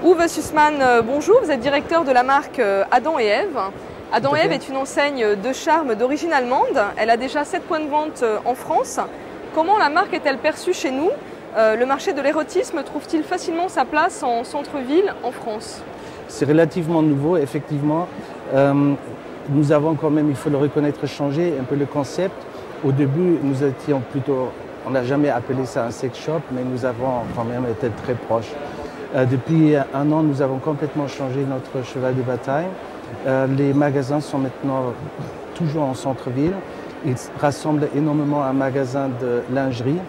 Uwe Sussman, bonjour, vous êtes directeur de la marque Adam et Ève. Adam et Ève est une enseigne de charme d'origine allemande. Elle a déjà 7 points de vente en France. Comment la marque est-elle perçue chez nous? Le marché de l'érotisme trouve-t-il facilement sa place en centre-ville en France? C'est relativement nouveau, effectivement. Nous avons quand même, il faut le reconnaître, changé un peu le concept. Au début, nous étions plutôt, on n'a jamais appelé ça un sex shop, mais nous avons quand même été très proches. Depuis un an, nous avons complètement changé notre cheval de bataille. Les magasins sont maintenant toujours en centre-ville. Ils rassemblent énormément un magasin de lingerie.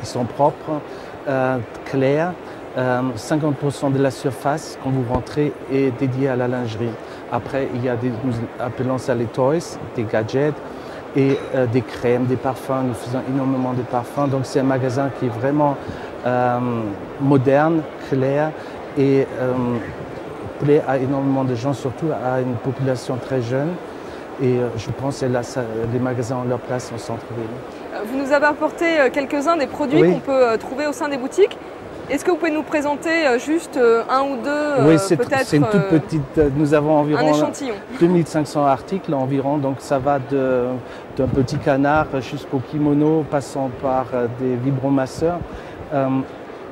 Ils sont propres, clairs. 50% de la surface, quand vous rentrez, est dédiée à la lingerie. Après, il y a nous appelons ça les toys, des gadgets et des crèmes, des parfums. Nous faisons énormément de parfums. Donc c'est un magasin qui est vraiment moderne, clair et plaît à énormément de gens, surtout à une population très jeune. Et je pense que là, les magasins ont leur place au centre-ville. Vous nous avez apporté quelques-uns des produits qu'on peut trouver au sein des boutiques. Est-ce que vous pouvez nous présenter juste un ou deux, oui, peut-être c'est une toute petite. Nous avons environ un échantillon. 2500 articles environ, donc ça va d'un petit canard jusqu'au kimono, passant par des vibromasseurs.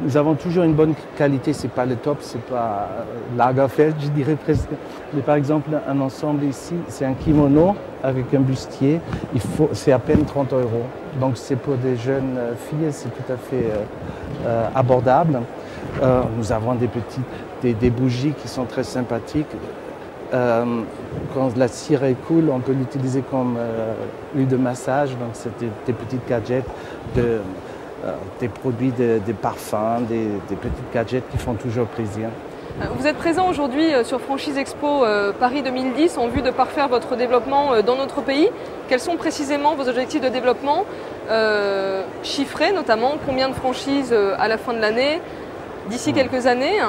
Nous avons toujours une bonne qualité, c'est pas le top, c'est pas Lagerfeld, je dirais presque. Mais par exemple, un ensemble ici, c'est un kimono avec un bustier, c'est à peine 30 €. Donc c'est pour des jeunes filles, c'est tout à fait abordable. Nous avons des bougies qui sont très sympathiques. Quand la cire est cool, on peut l'utiliser comme huile de massage, donc c'est des petites gadgets des produits, des parfums, des petites gadgets qui font toujours plaisir. Vous êtes présent aujourd'hui sur Franchise Expo Paris 2010 en vue de parfaire votre développement dans notre pays. Quels sont précisément vos objectifs de développement chiffrés notamment? Combien de franchises à la fin de l'année, d'ici quelques années?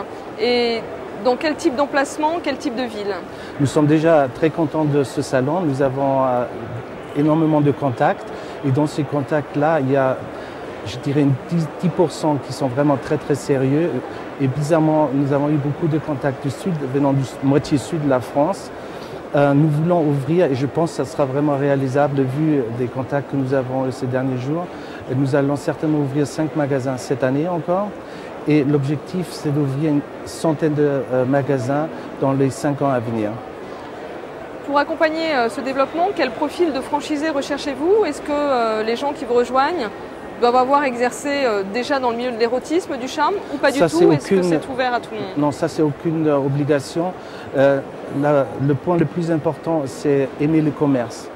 Et dans quel type d'emplacement, quel type de ville? Nous sommes déjà très contents de ce salon. Nous avons énormément de contacts. Et dans ces contacts-là, il y a, je dirais, 10% qui sont vraiment très très sérieux. Et bizarrement, nous avons eu beaucoup de contacts du sud, venant du moitié sud de la France. Nous voulons ouvrir, et je pense que ça sera vraiment réalisable vu des contacts que nous avons ces derniers jours. Et nous allons certainement ouvrir 5 magasins cette année encore. Et l'objectif, c'est d'ouvrir une centaine de magasins dans les 5 ans à venir. Pour accompagner ce développement, quel profil de franchisé recherchez-vous? Est-ce que les gens qui vous rejoignent doivent avoir exercé déjà dans le milieu de l'érotisme, du charme, ou pas du tout? Est-ce que c'est ouvert à tout le monde? Non, ça c'est aucune obligation. Le point le plus important, c'est aimer le commerce.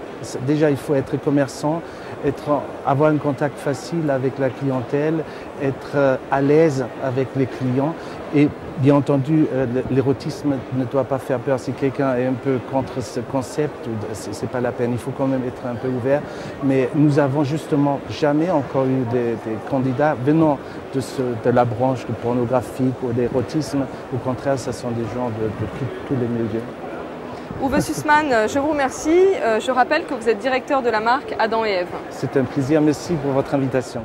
Déjà, il faut être commerçant, avoir un contact facile avec la clientèle, être à l'aise avec les clients. Et bien entendu, l'érotisme ne doit pas faire peur. Si quelqu'un est un peu contre ce concept, c'est pas la peine. Il faut quand même être un peu ouvert. Mais nous avons justement jamais encore eu des candidats venant de la branche du pornographique ou de l'érotisme. Au contraire, ce sont des gens de tous les milieux. Uwe Sussman, je vous remercie. Je rappelle que vous êtes directeur de la marque Adam et Ève. C'est un plaisir. Merci pour votre invitation.